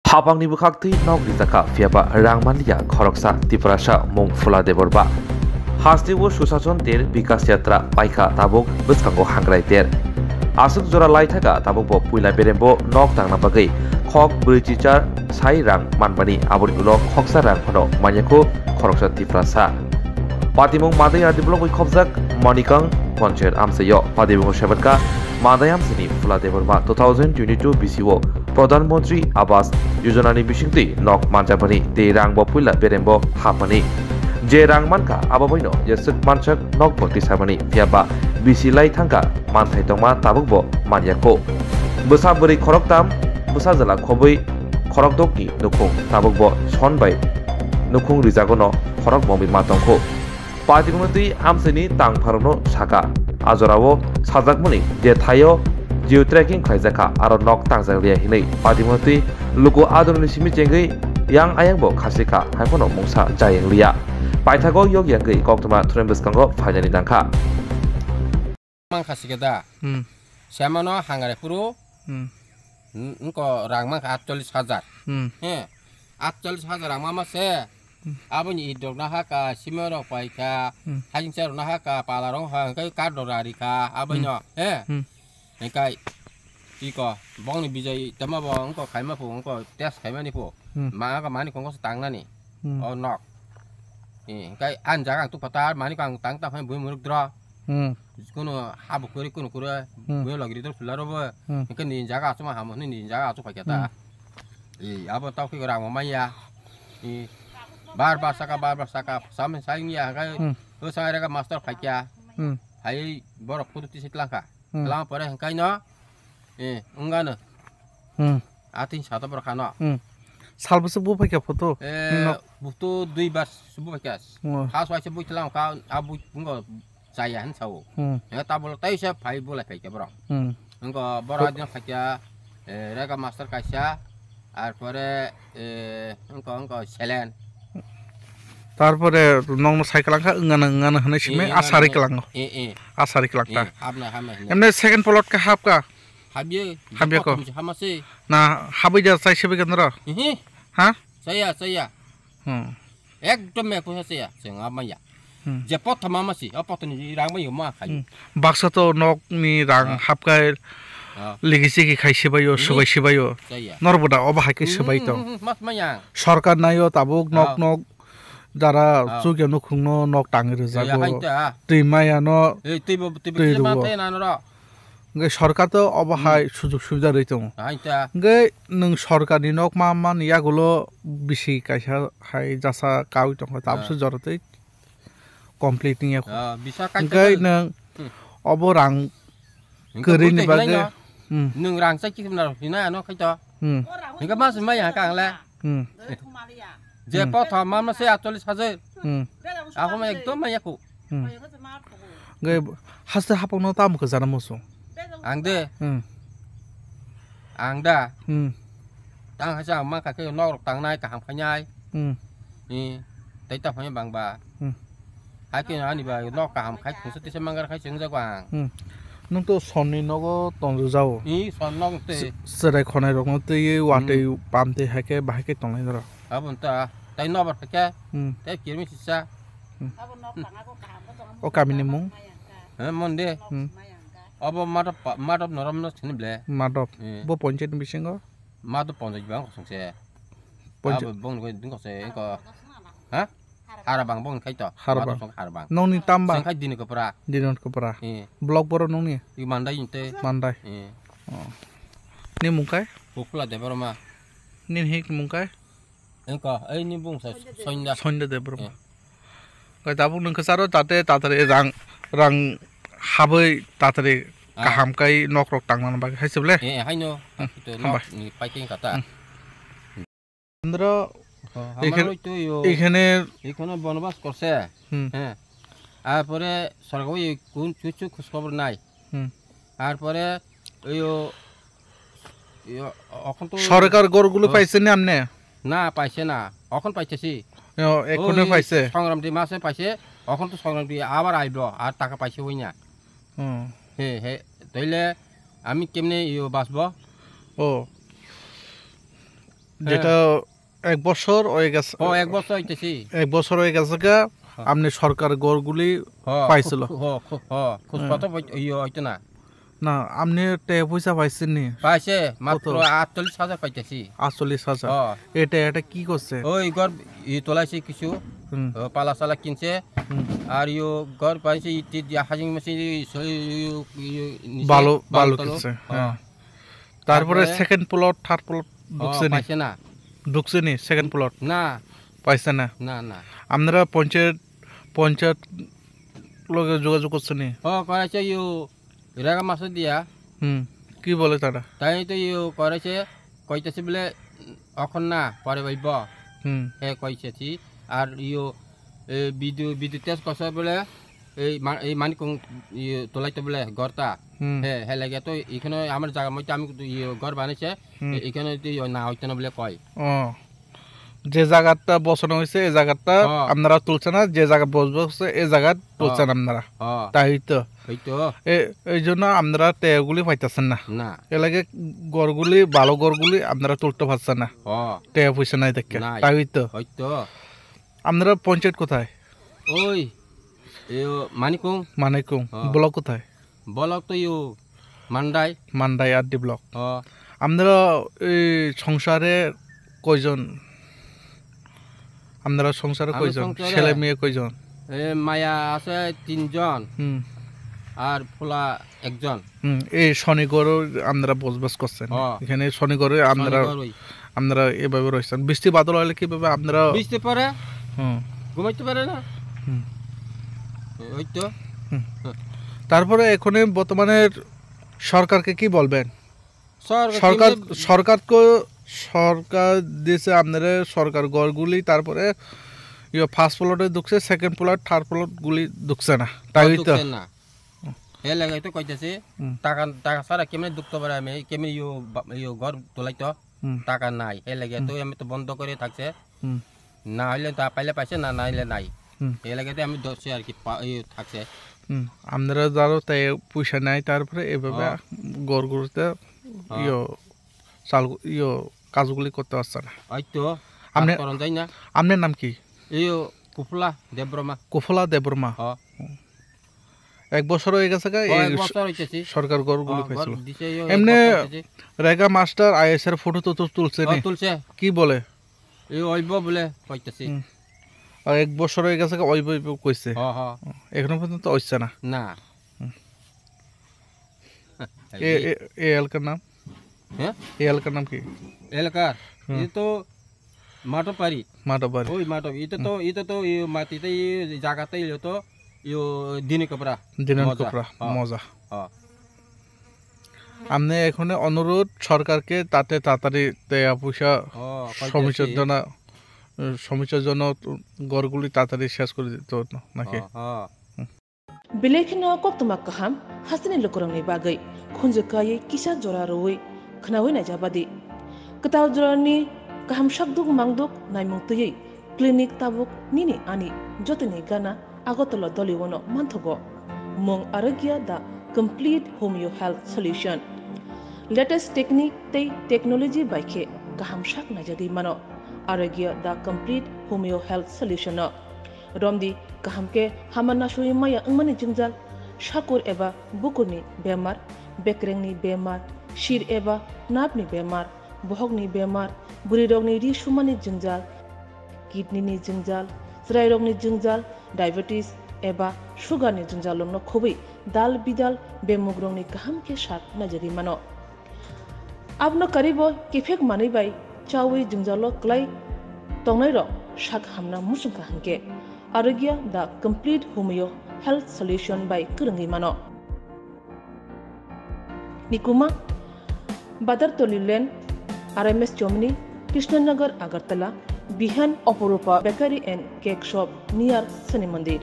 Hapangni bukhakti nok rizaka fiaba rangmanliya khoroksa tiprasa mong fula deborba hastibo susason ter bikas yatra paika tabuk buskango hangrai ter asuk jora laithaka tabuk bo puila berembo nok tangna bagai khok brichichar sai rang manbani aburi ulo khoksa rang phono manyako khoroksa tiprasa patimong madai adiblo boi khobjak manikang panchayat আমসাইয় পাদিবঙ্গ সেবাtka মাদায়ামসিনি ফুলা Debbarma 2022 BCO প্রধানমন্ত্রী আবাস যোজনানি বিশিংতি knock মানজাপানি তে রাংব পুইলা বেরেমব হাপানি যে রাংমানকা আবাবৈন যে সুক মানসাক knock বক্তি সাবানি ফিয়াবা বিসিলাই thangka মানথাই তংমা তাবুকব মানিয়াকো বসা বরি খরকতাম বসা জলা খবৈ খরকদকনি নুখুং তাবুকব সনবাই নুখুং রিজাগন খরক mummy মাতংখো পাতিমতি আমসিনি তাং ফারনো সাকা আজরাও সাজাকমনি যে থাইও জিও ট্রেকিং খাইজাকা আর নক তাংজালিয়া হিनै পাতিমতি লুকু আদরনি সিমি চেঙ্গৈ ইয়াং আয়াংবো খাসিকা হাইফনো মংসা জায়েংলিয়া পাইথাগো यगियांगै कक्तमा थ्रेमबसकांगो फाइनालि दांखा mang khasikeda semano hangare puru nko rangmang 48,000 he 48,000 rangmama se aboni idok na haka simero paika hajingser na haka palarong hang kai kadorari ka abonyo he kai iko bongni bijai tama bong ko khaima pu ko tes khaima ni pu ma ka mani kong ko tang na ni o nok kai an jaga tu patar mani kang tang ta hai bui muruk dra kuno habu kuri kuno kura bui lagri dor fularo ba kan ni jaga suma hamu ni jaga tu paketa abo tau ki orang mama ya bar bar saka samen saing ya kai usai rega master pakya hai borok putu sit langka lang pare kai no ungana atin satu berkano salbese bu pakya foto butuh 2 bar subuh pakya khas wai subuh telang ka abu ngo saya han sau ya tabul tai se pai boleh pakya bro ngo boradnya pakya rega master kasya ar pore ngo selen তারপরে নং সাইকেলাঙ্কা 응ানা হনে সিমে আসারি কেলাঙ্গ আসারি কেলাঙ্কা এমনে second plot কা হাবকা হাবিয়ে কো হামাসি না হাবই যা চাই সেবে কেন্দ্র হ্যাঁ saya একদম মেকো saya সেঙ্গা মাইয়া যে প্রথমা মাসি অপতনি রাং মাইও মা খাই বাক্স তো নক নি রাং হাবকাই লিগিসি কি খাইছে বাইও সবাই সেবাইও নরবদা অবাহাকে সেবাই তো সরকার নাইও তাবুক নক নক যারা চুকে নুখুংনো নক টাঙ্গিরে যাগো दैमायानो गे सरकार तो अबहाय सुजुग सुबिदा रैतो गे नों सरकारनि नक मा मा नियागुलो बिसि कायसा हाय जासा काउ दं ताबसो जरतै कमप्लिट निया गे नों अब रां गोरिनि बागे नों रां साकि ना हिना न खायतो निगा मास माया कांला যে প্রথম আমরা সে 48,000 এখন একদম মাইয়াকো গে হাসতে হাপনো তামকো জানা মসো আং দা তাং হাসা মা কাকে নক তাং নাই ka ham khanyai ni tai ta phanya bang ba hai ke na ni ba nok ka ham khai khung se se mangar khai cheng ja kwang nung to sonni nogo tongju jao son nok te serai khonai rok te wate pamte hake bahake tonglai dara abun ta tai no bar ka tai kirmi sisa o kamini mung monde abo madop noram no chini ble madop bo ponjet bisingo madop ponjet bang songse ponjet bong ko ding ko se ko ha harabang bong kai to harabang nong ni tamba sing kai din ko pra blog boro nong ni i mandai inte mandai ni mungkai pukula de boroma nin hik mungkai engko ei ni bung sa sonda de boro kai tabuk nang kesaro tate tatare rang habai tatare kaham kai nok rok tangnan ba haiseble haino to nok ni paiking kata andro এখানে বনবাস করছে হ্যাঁ তারপরে সরকার কোন কিছু খোঁজখবর নাই তারপরে এখন তো সরকার গরগুলো পাইছে না আমনে না পাইছে না এখন পাইতেছি এখনো পাইছে সংগ্রামটি মাসে পাইছে এখন তো সংগ্রামটি আবার আইব আর টাকা পাইছে হই না হে তাইলে আমি কেমনে বাঁচব ও যেটা 1 বছর হয়ে গেছে 1 বছর হইতেছি 1 বছর হয়ে গেছে আপনি সরকার গড়গুলি পাইছিল খোঁজপত্র হইতো না না আপনি পয়সা পাইছেন নি পাইছে মাত্র 48,000 পাইতেছি 48,000 এটা কি করছে ওই ঘর তোলাইছে কিছু পালা সালা কিনছে আর ঘর পাইছে হাজিং মেশিন ভালো ভালো কিনছে তারপরে সেকেন্ড প্লট থার্ড প্লট ঢুকছে না ঢুকছে নি সেকেন্ড প্লট না পাইছে না না না আপনারা পঞ্চায়েত লগে যোগাযোগ করছে নি করেছে রেগা মাছ দিয়া কি বলে তারা তাই তো করেছে কইতেছে বলে এখন না পরে বলব কইছেছি আর বিদ্যুৎ তেজ কষা বলে এই মানিক তোলাইতে বলে ঘরটা হ্যাঁ লাগে তো এখানে আমার জায়গা মধ্যে আমি ঘর বানাইছে এখানে না হইতে না বলে কয় যে জায়গাটা বসানো হয়েছে এই জায়গাটা আপনারা তুলছে না যে জায়গা বসবে এই জায়গা তুলছেন আপনারা তাই তো এই জন্য আপনারা টেগুলি পাইতেছেন না এর লাগে গড়গুলি ভালো গড়গুলি আপনারা তুলতে পারছেন না টে পয়সা নাই দেখে তাই তো আপনারা পঞ্চায়েত কোথায় ওই মানিকুম ব্লক কোথায় ব্লক তো মান্ডাই আর ডি ব্লক আপনারা এই সংসারে কয়জন আপনারা সংসারে কয়জন ছেলে মেয়ে কয়জন মায়া আছে 3 জন আর ফুলা 1 জন এই শনিগড় আপনারা বসবাস করছেন এখানে শনিগড়ে আপনারা এভাবে রয়েছেন বৃষ্টি বাদল হলে কিভাবে আপনারা বৃষ্টি পরে ঘুমাইতে পারে না ওই তো তারপরে এখন বর্তমানে সরকারকে কি বলবেন সরকার দিয়েছে আপনারা সরকার গড়গুলি তারপরে ফার্স্ট প্লটে ঢুকছে সেকেন্ড প্লট থার্ড প্লট গুলি ঢুকছে না তাই তো না এ লাগাই তো কইতেছে টাকা সারা কেমনে ঢুকতে পারে আমি কেমনে ঘর তোলাইতো টাকা নাই এ লাগে তো আমি তো বন্ধ করে থাকছে না হইলে তা পাইলে পাইছে না হইলে নাই এ লাগে তো আমি ধরছি আর কি থাকছে আপনারা যারা তাই পয়সা নাই তারপরে এভাবে গড়গুলোতে কাজগুলি করতে পারছে না হয়তো আপনার নাম কি কুফলা দেববর্মা 1 বছর হয়ে গেছে সরকার গড়গুলি পাইছিল এমনি রেগা মাস্টার আইএস এর ফটো তো তুলছে কি বলে বলে কইতেছি 1 বছর হয়ে গেছে কইছে এখনো পর্যন্ত হইছে না এই এলাকার নাম এই এলাকার নাম কি এলাকার এই তো মাটোপারি ওই মাটো এটা তো মাটিতে জায়গাতে তো দিনকপরা মজা আপনি এখন অনুরোধ সরকারকে তাতে তাড়াতাড়ি দেয়া পয়সা সমস্যার জন্য গড়গুলি তাড়াতাড়ি শেষ করে দিত নাকি Bilekhina koktuma kaham hasini lokorangni bagai khunjukai kisa joraroi khnawi na jabadi kataw jorani kaham shakduk mangduk naimungtui clinic tabuk nini ani jotini gana agotolo doliwono manthogo mong arogya da complete homeo health solution latest technique tei technology baikhe kaham shak na jadi mano arogya da complete homeo health solution Romdi kahamke hamana shui maya angmani jingjal shakur eba bukurni bemar bekrengni bemar shir eba napni bemar bohogni bemar buri rogni ri shumani jingjal kidney ni jingjal srai rogni jingjal diabetes eba sugar ni jingjal lomno khobai dal bidal bemugrongni kahamke shak najari mano abno karibo kifek mani bai chawi jingjalo klai tongnai ro shak hamna musungka hanke Arogya the complete homeo health solution by Kurangi Mano. Nikuma Badar Tolilen RMS Chomni Krishnanagar Agartala Bihan Oporupa Bakery and Cake Shop near Sani Mandir.